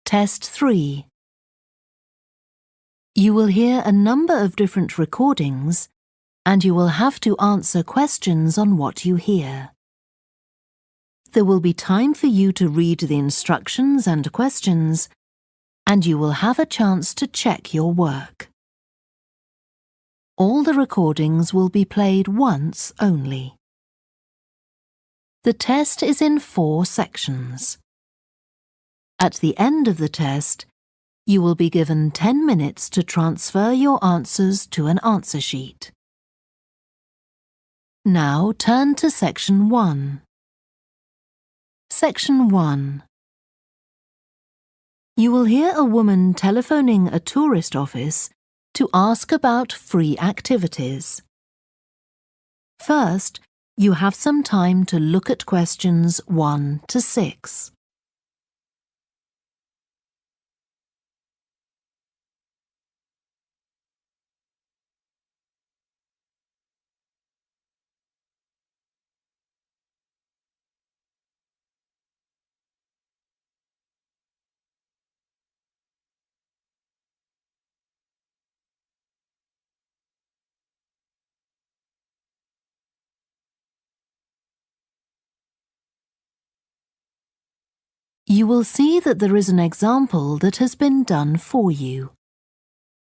Test 3. You will hear a number of different recordings, and you will have to answer questions on what you hear. There will be time for you to read the instructions and questions, and you will have a chance to check your work. All the recordings will be played once only. The test is in 4 sections. At the end of the test, you will be given 10 minutes to transfer your answers to an answer sheet. Now turn to Section 1. Section 1. You will hear a woman telephoning a tourist office to ask about free activities. First, you have some time to look at questions 1 to 6. You will see that there is an example that has been done for you.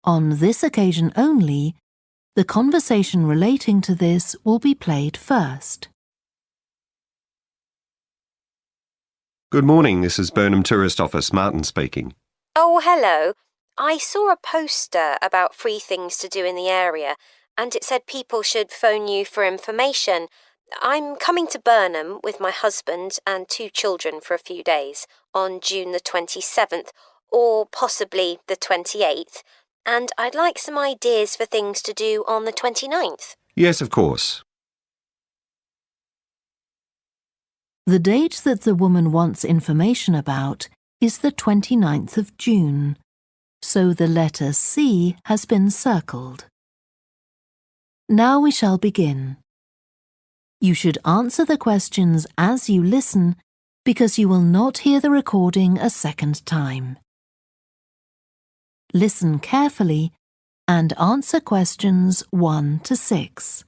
On this occasion only, the conversation relating to this will be played first. Good morning, this is Burnham Tourist Office, Martin speaking. Oh, hello. I saw a poster about free things to do in the area, and it said people should phone you for information. I'm coming to Burnham with my husband and 2 children for a few days on June the 27th, or possibly the 28th, and I'd like some ideas for things to do on the 29th. Yes, of course. The date that the woman wants information about is the 29th of June, so the letter C has been circled. Now we shall begin. You should answer the questions as you listen because you will not hear the recording a second time. Listen carefully and answer questions 1 to 6.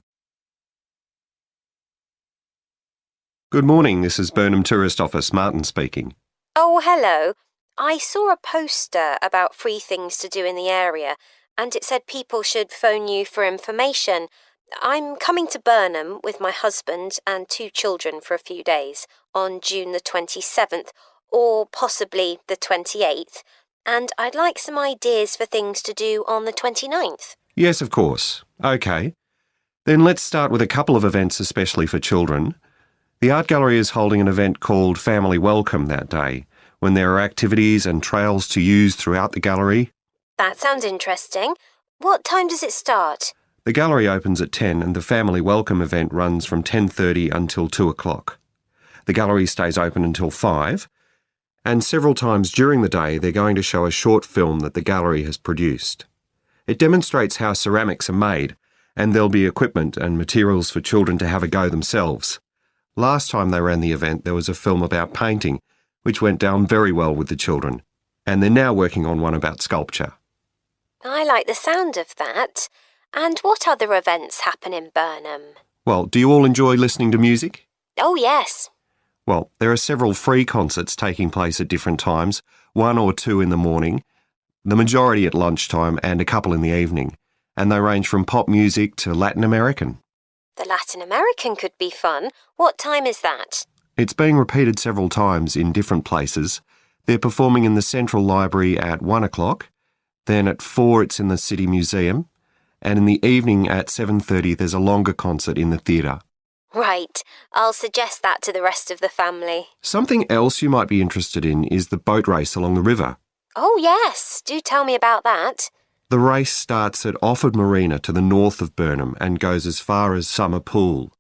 Good morning, this is Burnham Tourist Office, Martin speaking. Oh, hello. I saw a poster about free things to do in the area, and it said people should phone you for information. I'm coming to Burnham with my husband and 2 children for a few days on June the 27th, or possibly the 28th, and I'd like some ideas for things to do on the 29th. Yes, of course. OK. Then let's start with a couple of events especially for children. The art gallery is holding an event called Family Welcome that day, when there are activities and trails to use throughout the gallery. That sounds interesting. What time does it start? The gallery opens at 10 and the Family Welcome event runs from 10:30 until 2 o'clock. The gallery stays open until 5, and several times during the day they're going to show a short film that the gallery has produced. It demonstrates how ceramics are made, and there'll be equipment and materials for children to have a go themselves. Last time they ran the event there was a film about painting, which went down very well with the children, and they're now working on one about sculpture. I like the sound of that. And what other events happen in Burnham? Well, do you all enjoy listening to music? Oh, yes. Well, there are several free concerts taking place at different times, 1 or 2 in the morning, the majority at lunchtime and a couple in the evening, and they range from pop music to Latin American. The Latin American could be fun. What time is that? It's being repeated several times in different places. They're performing in the Central Library at 1 o'clock, then at 4 it's in the City Museum, and in the evening at 7:30 there's a longer concert in the theatre. Right. I'll suggest that to the rest of the family. Something else you might be interested in is the boat race along the river. Oh, yes. Do tell me about that. The race starts at Offord Marina to the north of Burnham and goes as far as Summer Pool.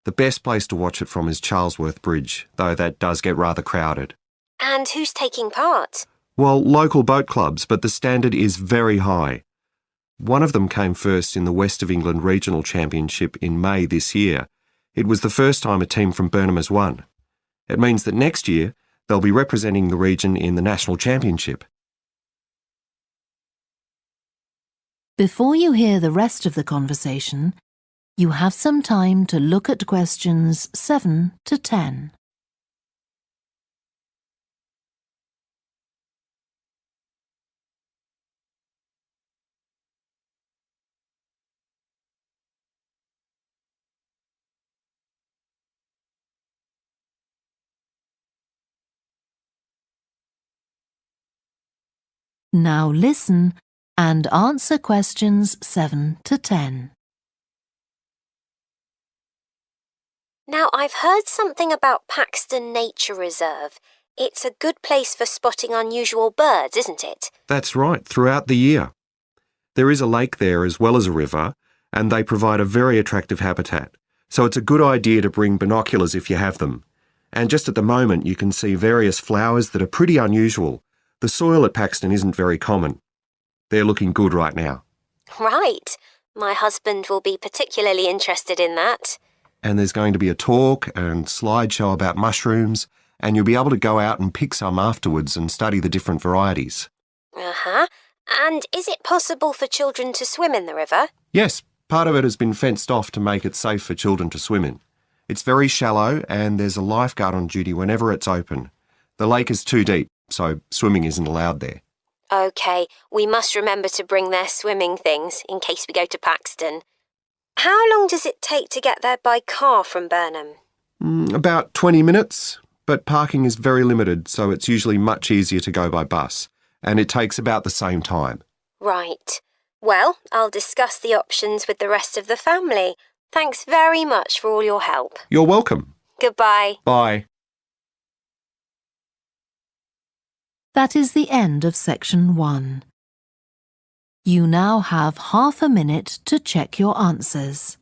The best place to watch it from is Charlesworth Bridge, though that does get rather crowded. And who's taking part? Well, local boat clubs, but the standard is very high. One of them came first in the West of England Regional Championship in May this year. It was the first time a team from Burnham has won. It means that next year They'll be representing the region in the National Championship. Before you hear the rest of the conversation, you have some time to look at questions 7 to 10. Now listen and answer questions 7 to 10. Now, I've heard something about Paxton Nature Reserve. It's a good place for spotting unusual birds, isn't it? That's right, throughout the year. There is a lake there as well as a river, and they provide a very attractive habitat. So it's a good idea to bring binoculars if you have them. And just at the moment you can see various flowers that are pretty unusual. The soil at Paxton isn't very common. They're looking good right now. Right. My husband will be particularly interested in that. And there's going to be a talk and slideshow about mushrooms, and you'll be able to go out and pick some afterwards and study the different varieties. Uh-huh. And is it possible for children to swim in the river? Yes, part of it has been fenced off to make it safe for children to swim in. It's very shallow and there's a lifeguard on duty whenever it's open. The lake is too deep, so swimming isn't allowed there. OK, we must remember to bring their swimming things in case we go to Paxton. How long does it take to get there by car from Burnham? About 20 minutes, but parking is very limited, so it's usually much easier to go by bus, and it takes about the same time. Right. Well, I'll discuss the options with the rest of the family. Thanks very much for all your help. You're welcome. Goodbye. Bye. That is the end of section 1. You now have half a minute to check your answers.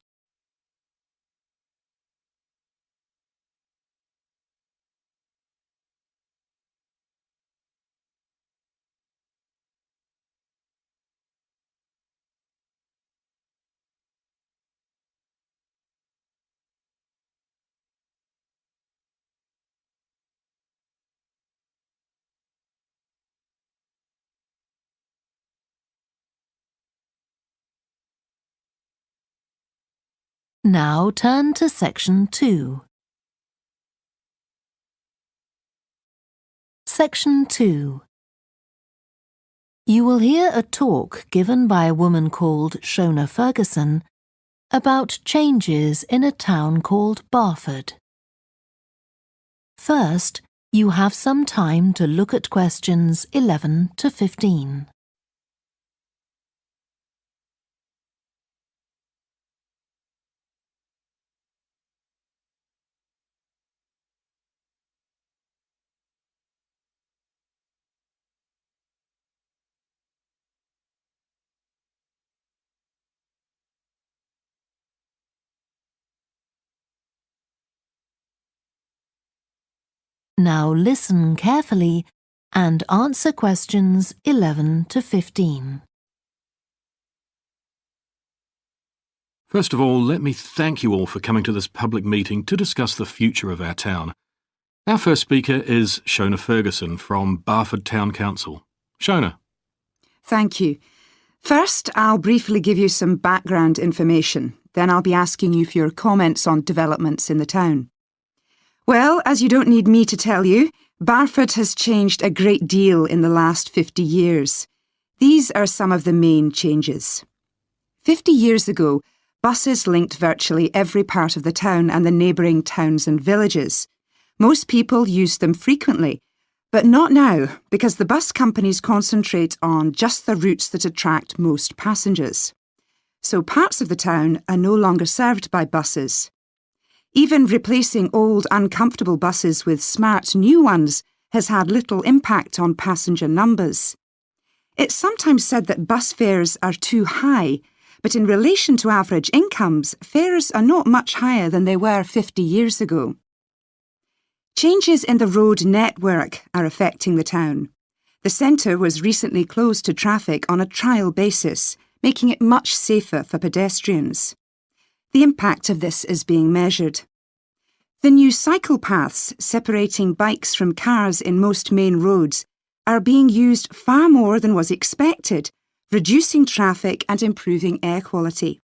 Now turn to section 2. Section 2. You will hear a talk given by a woman called Shona Ferguson about changes in a town called Barford. First, you have some time to look at questions 11 to 15. Now listen carefully and answer questions 11 to 15. First of all, let me thank you all for coming to this public meeting to discuss the future of our town. Our first speaker is Shona Ferguson from Barford Town Council. Shona. Thank you. First, I'll briefly give you some background information. Then I'll be asking you for your comments on developments in the town. Well, as you don't need me to tell you, Barford has changed a great deal in the last 50 years. These are some of the main changes. 50 years ago, buses linked virtually every part of the town and the neighbouring towns and villages. Most people used them frequently, but not now, because the bus companies concentrate on just the routes that attract most passengers. So parts of the town are no longer served by buses. Even replacing old, uncomfortable buses with smart new ones has had little impact on passenger numbers. It's sometimes said that bus fares are too high, but in relation to average incomes, fares are not much higher than they were 50 years ago. Changes in the road network are affecting the town. The centre was recently closed to traffic on a trial basis, making it much safer for pedestrians. The impact of this is being measured. The new cycle paths separating bikes from cars in most main roads are being used far more than was expected, reducing traffic and improving air quality.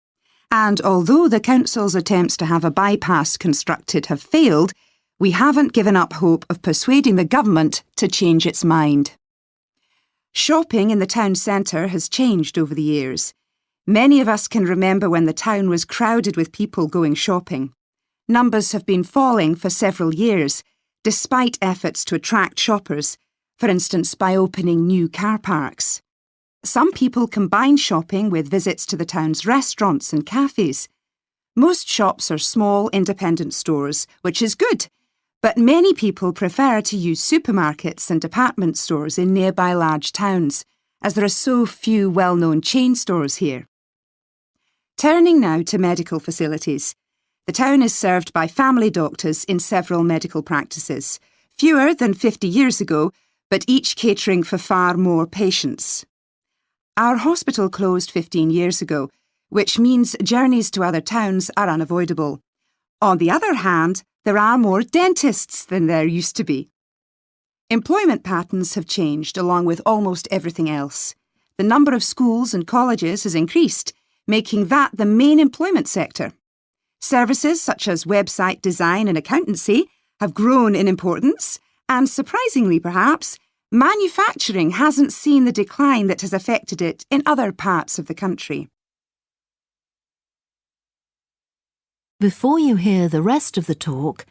And although the council's attempts to have a bypass constructed have failed, we haven't given up hope of persuading the government to change its mind. Shopping in the town centre has changed over the years. Many of us can remember when the town was crowded with people going shopping. Numbers have been falling for several years, despite efforts to attract shoppers, for instance by opening new car parks. Some people combine shopping with visits to the town's restaurants and cafes. Most shops are small, independent stores, which is good, but many people prefer to use supermarkets and department stores in nearby large towns, as there are so few well-known chain stores here. Turning now to medical facilities. The town is served by family doctors in several medical practices, fewer than 50 years ago, but each catering for far more patients. Our hospital closed 15 years ago, which means journeys to other towns are unavoidable. On the other hand, there are more dentists than there used to be. Employment patterns have changed along with almost everything else. The number of schools and colleges has increased, making that the main employment sector. Services such as website design and accountancy have grown in importance, and surprisingly perhaps, manufacturing hasn't seen the decline that has affected it in other parts of the country. Before you hear the rest of the talk,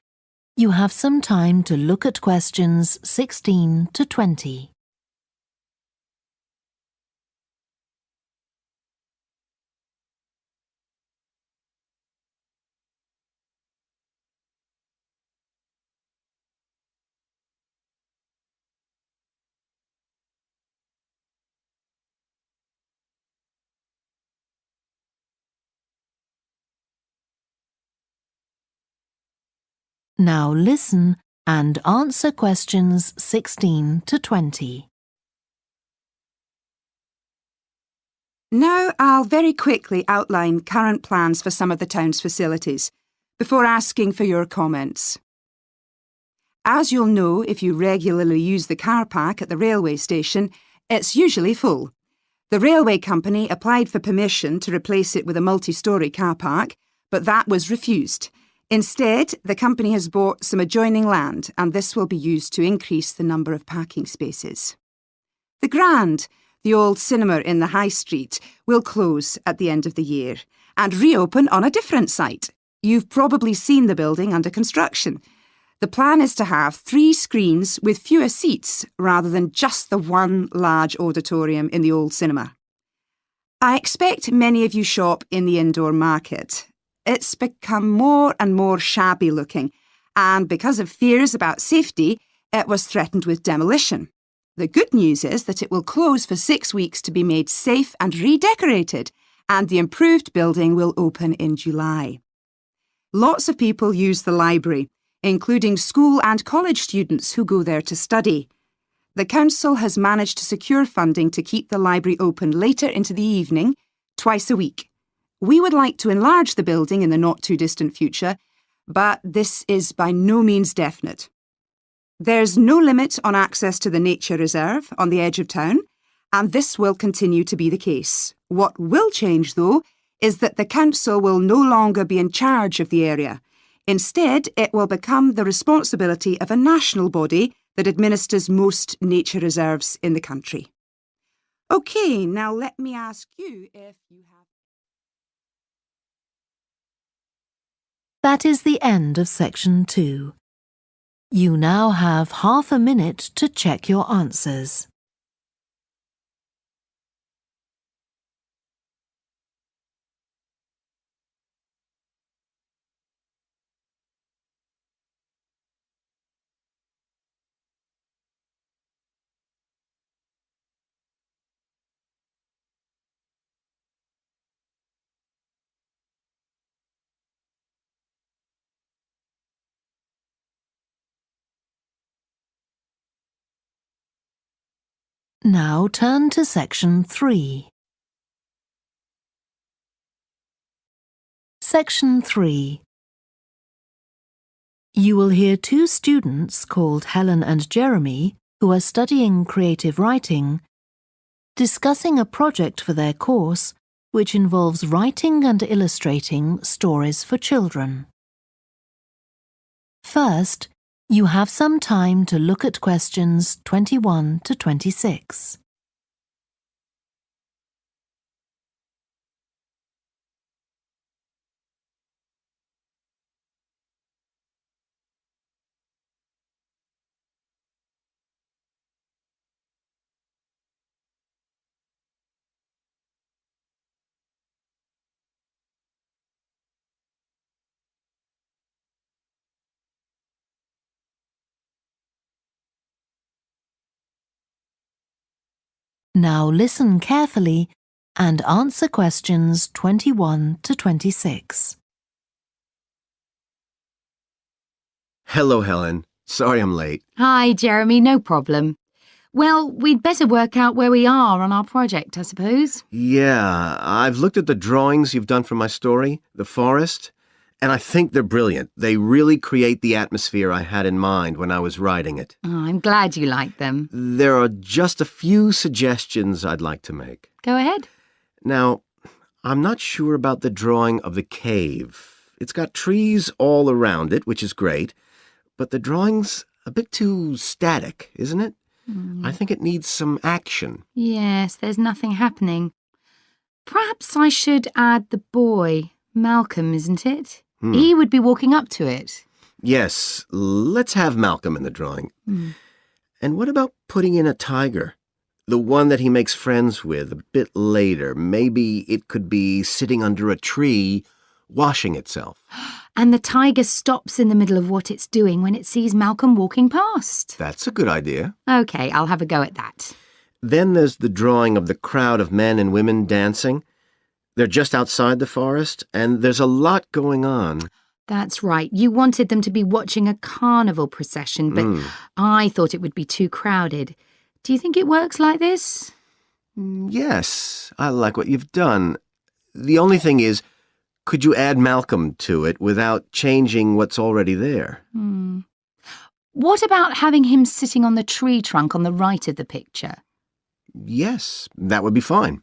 you have some time to look at questions 16 to 20. Now listen and answer questions 16 to 20. Now I'll very quickly outline current plans for some of the town's facilities, before asking for your comments. As you'll know if you regularly use the car park at the railway station, it's usually full. The railway company applied for permission to replace it with a multi-storey car park, but that was refused. Instead, the company has bought some adjoining land, and this will be used to increase the number of parking spaces. The Grand, the old cinema in the High Street, will close at the end of the year and reopen on a different site. You've probably seen the building under construction. The plan is to have 3 screens with fewer seats rather than just the one large auditorium in the old cinema. I expect many of you shop in the indoor market. It's become more and more shabby looking, and because of fears about safety, it was threatened with demolition. The good news is that it will close for 6 weeks to be made safe and redecorated, and the improved building will open in July. Lots of people use the library, including school and college students who go there to study. The council has managed to secure funding to keep the library open later into the evening, twice a week. We would like to enlarge the building in the not-too-distant future, but this is by no means definite. There's no limit on access to the nature reserve on the edge of town, and this will continue to be the case. What will change, though, is that the council will no longer be in charge of the area. Instead, it will become the responsibility of a national body that administers most nature reserves in the country. OK, now let me ask you if you have... That is the end of section 2. You now have half a minute to check your answers. Now turn to section 3. Section 3. You will hear two students called Helen and Jeremy, who are studying creative writing, discussing a project for their course which involves writing and illustrating stories for children. First, you have some time to look at questions 21 to 26. Now listen carefully and answer questions 21 to 26. Hello, Helen. Sorry I'm late. Hi, Jeremy, no problem. Well, we'd better work out where we are on our project, I suppose. Yeah, I've looked at the drawings you've done for my story, The Forest, and I think they're brilliant. They really create the atmosphere I had in mind when I was writing it. Oh, I'm glad you like them. There are just a few suggestions I'd like to make. Go ahead. Now, I'm not sure about the drawing of the cave. It's got trees all around it, which is great, but the drawing's a bit too static, isn't it? I think it needs some action. Yes, there's nothing happening. Perhaps I should add the boy, Malcolm, isn't it? He would be walking up to it. Yes, let's have Malcolm in the drawing. And what about putting in a tiger? The one that he makes friends with a bit later. Maybe it could be sitting under a tree, washing itself. And the tiger stops in the middle of what it's doing when it sees Malcolm walking past. That's a good idea. OK, I'll have a go at that. Then there's the drawing of the crowd of men and women dancing. They're just outside the forest, and there's a lot going on. That's right. You wanted them to be watching a carnival procession, but I thought it would be too crowded. Do you think it works like this? Yes, I like what you've done. The only thing is, could you add Malcolm to it without changing what's already there? What about having him sitting on the tree trunk on the right of the picture? Yes, that would be fine.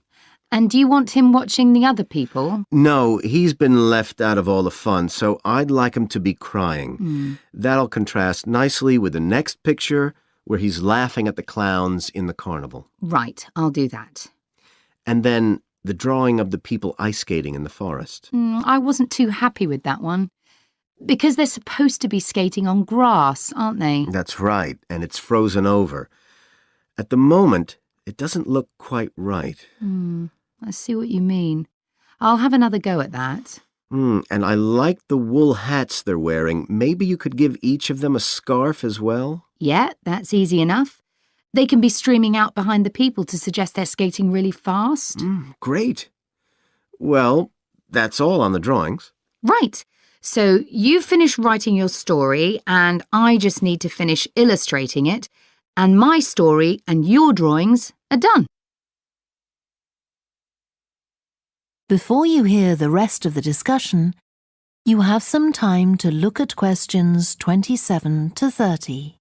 And do you want him watching the other people? No, he's been left out of all the fun, so I'd like him to be crying. That'll contrast nicely with the next picture where he's laughing at the clowns in the carnival. Right, I'll do that. And then the drawing of the people ice skating in the forest. I wasn't too happy with that one. Because they're supposed to be skating on grass, aren't they? That's right, and it's frozen over. At the moment, it doesn't look quite right. I see what you mean. I'll have another go at that. And I like the wool hats they're wearing. Maybe you could give each of them a scarf as well? Yeah, that's easy enough. They can be streaming out behind the people to suggest they're skating really fast. Great. Well, that's all on the drawings. Right. So you've finished writing your story and I just need to finish illustrating it, and my story and your drawings are done. Before you hear the rest of the discussion, you have some time to look at questions 27 to 30.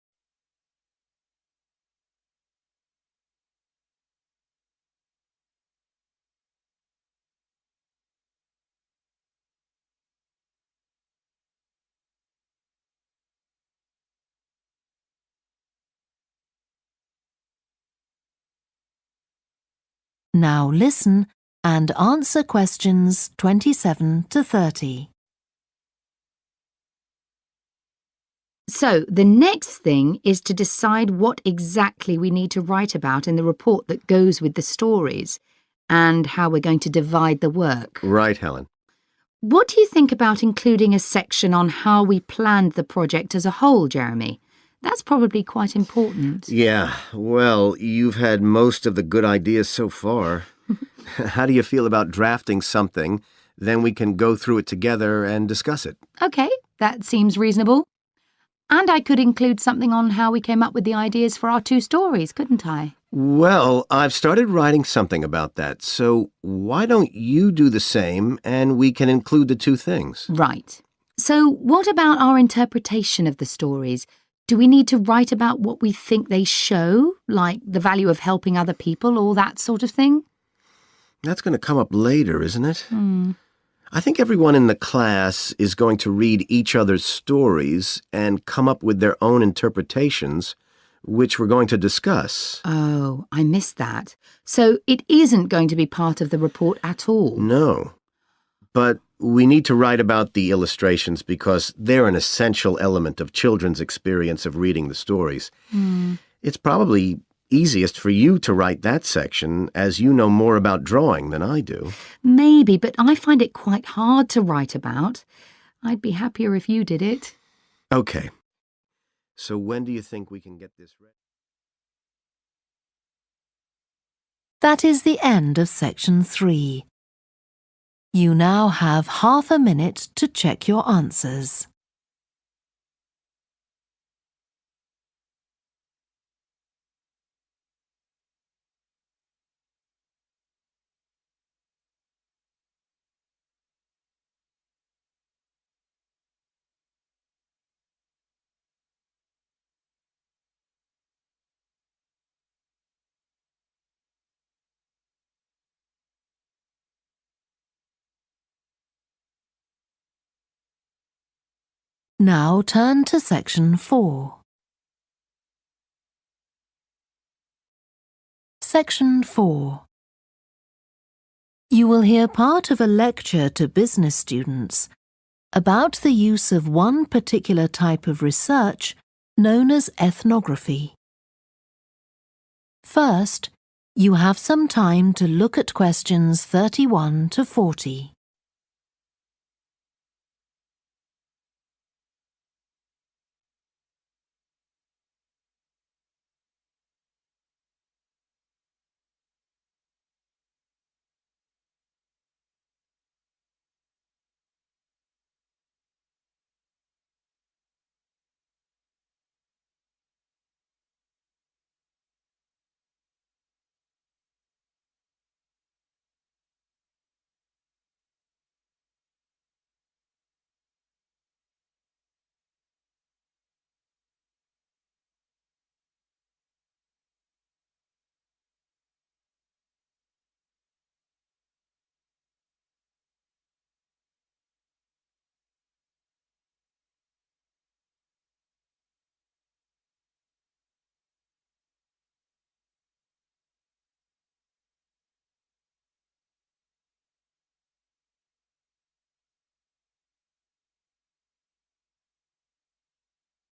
Now listen and answer questions 27 to 30. So the next thing is to decide what exactly we need to write about in the report that goes with the stories and how we're going to divide the work. Right, Helen. What do you think about including a section on how we planned the project as a whole, Jeremy? That's probably quite important. Yeah, well, you've had most of the good ideas so far. How do you feel about drafting something? Then we can go through it together and discuss it. OK, that seems reasonable. And I could include something on how we came up with the ideas for our two stories, couldn't I? Well, I've started writing something about that, so why don't you do the same and we can include the two things? Right. So, what about our interpretation of the stories? Do we need to write about what we think they show, like the value of helping other people or that sort of thing? That's going to come up later, isn't it? I think everyone in the class is going to read each other's stories and come up with their own interpretations, which we're going to discuss. Oh, I missed that. So it isn't going to be part of the report at all? No. But we need to write about the illustrations because they're an essential element of children's experience of reading the stories. It's probably easiest for you to write that section, as you know more about drawing than I do. Maybe, but I find it quite hard to write about. I'd be happier if you did it. Okay. So when do you think we can get this ready? That is the end of section 3. You now have half a minute to check your answers. Now turn to section 4. Section 4. You will hear part of a lecture to business students about the use of one particular type of research known as ethnography. First, you have some time to look at questions 31 to 40.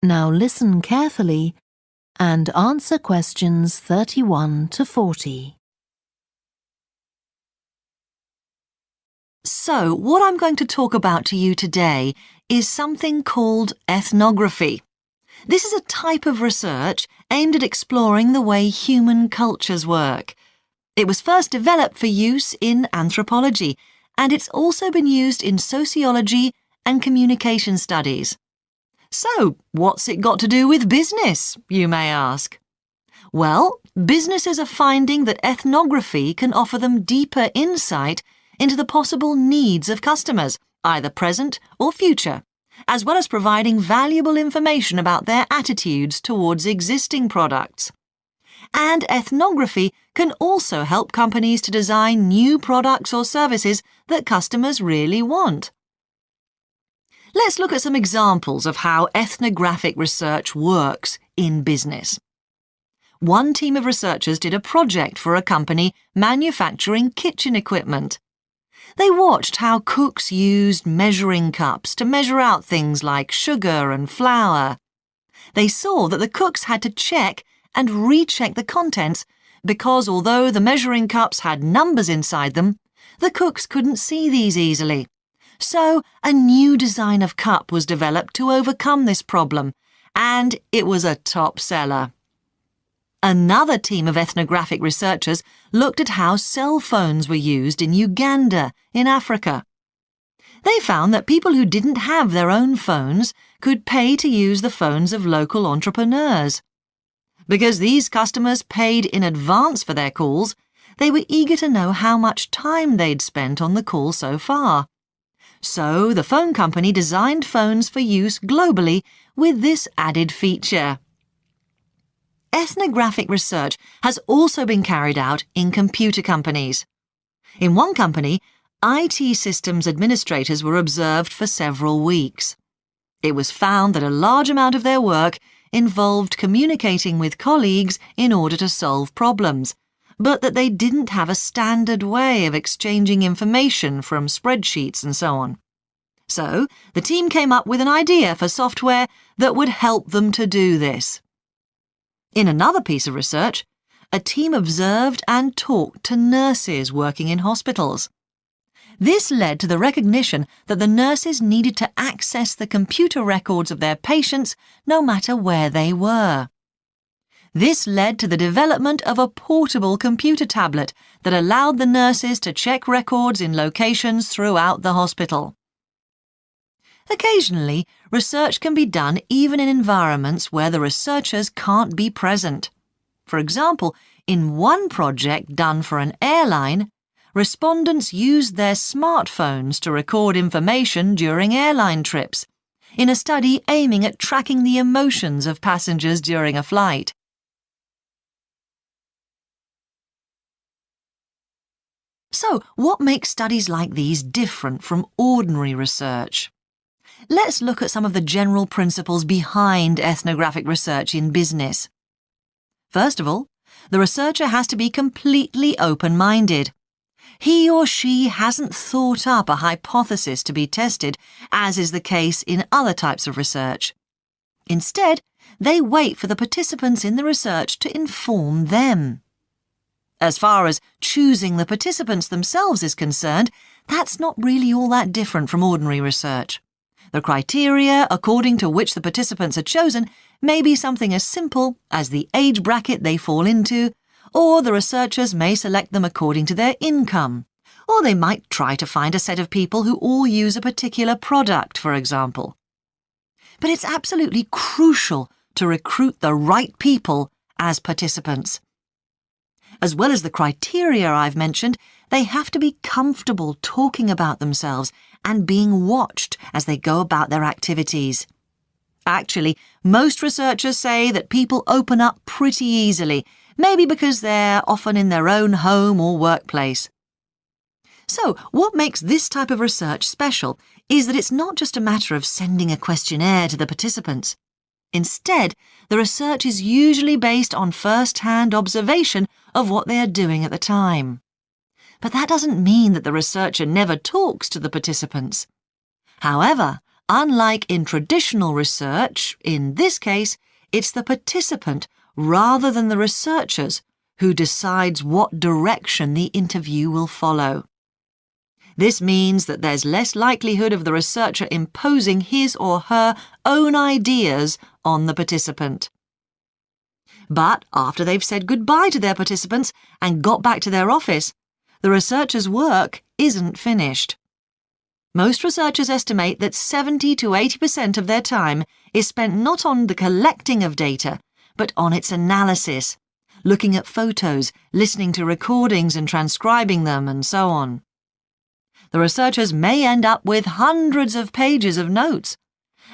Now listen carefully and answer questions 31 to 40. So, what I'm going to talk about to you today is something called ethnography. This is a type of research aimed at exploring the way human cultures work. It was first developed for use in anthropology, and it's also been used in sociology and communication studies. So, what's it got to do with business, you may ask? Well, businesses are finding that ethnography can offer them deeper insight into the possible needs of customers, either present or future, as well as providing valuable information about their attitudes towards existing products. And ethnography can also help companies to design new products or services that customers really want. Let's look at some examples of how ethnographic research works in business. One team of researchers did a project for a company manufacturing kitchen equipment. They watched how cooks used measuring cups to measure out things like sugar and flour. They saw that the cooks had to check and recheck the contents because although the measuring cups had numbers inside them, the cooks couldn't see these easily. So a new design of cup was developed to overcome this problem, and it was a top seller. Another team of ethnographic researchers looked at how cell phones were used in Uganda, in Africa. They found that people who didn't have their own phones could pay to use the phones of local entrepreneurs. Because these customers paid in advance for their calls, they were eager to know how much time they'd spent on the call so far. So the phone company designed phones for use globally with this added feature. Ethnographic research has also been carried out in computer companies. In one company, IT systems administrators were observed for several weeks. It was found that a large amount of their work involved communicating with colleagues in order to solve problems, but that they didn't have a standard way of exchanging information from spreadsheets and so on. So, the team came up with an idea for software that would help them to do this. In another piece of research, a team observed and talked to nurses working in hospitals. This led to the recognition that the nurses needed to access the computer records of their patients no matter where they were. This led to the development of a portable computer tablet that allowed the nurses to check records in locations throughout the hospital. Occasionally, research can be done even in environments where the researchers can't be present. For example, in one project done for an airline, respondents used their smartphones to record information during airline trips, in a study aiming at tracking the emotions of passengers during a flight. So, what makes studies like these different from ordinary research? Let's look at some of the general principles behind ethnographic research in business. First of all, the researcher has to be completely open-minded. He or she hasn't thought up a hypothesis to be tested, as is the case in other types of research. Instead, they wait for the participants in the research to inform them. As far as choosing the participants themselves is concerned, that's not really all that different from ordinary research. The criteria according to which the participants are chosen may be something as simple as the age bracket they fall into, or the researchers may select them according to their income, or they might try to find a set of people who all use a particular product, for example. But it's absolutely crucial to recruit the right people as participants. As well as the criteria I've mentioned, they have to be comfortable talking about themselves and being watched as they go about their activities. Actually, most researchers say that people open up pretty easily, maybe because they're often in their own home or workplace. So, what makes this type of research special is that it's not just a matter of sending a questionnaire to the participants. Instead, the research is usually based on first-hand observation of what they are doing at the time. But that doesn't mean that the researcher never talks to the participants. However, unlike in traditional research, in this case, it's the participant rather than the researchers who decides what direction the interview will follow. This means that there's less likelihood of the researcher imposing his or her own ideas on the participant. But after they've said goodbye to their participants and got back to their office, the researcher's work isn't finished. Most researchers estimate that 70 to 80% of their time is spent not on the collecting of data, but on its analysis, looking at photos, listening to recordings and transcribing them, and so on. The researchers may end up with hundreds of pages of notes.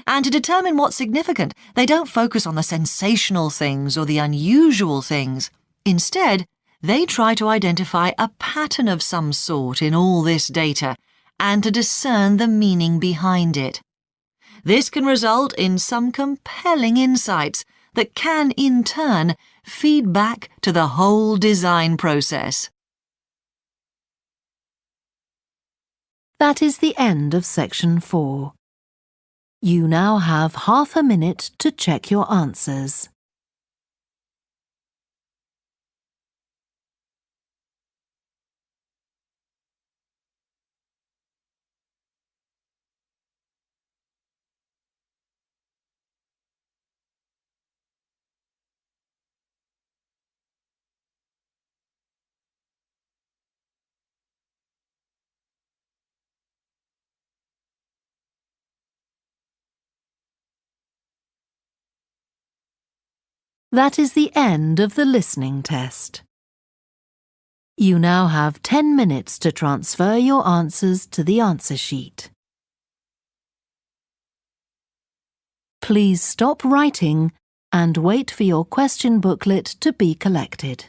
And to determine what's significant, they don't focus on the sensational things or the unusual things. Instead, they try to identify a pattern of some sort in all this data and to discern the meaning behind it. This can result in some compelling insights that can, in turn, feed back to the whole design process. That is the end of section 4. You now have half a minute to check your answers. That is the end of the listening test. You now have 10 minutes to transfer your answers to the answer sheet. Please stop writing and wait for your question booklet to be collected.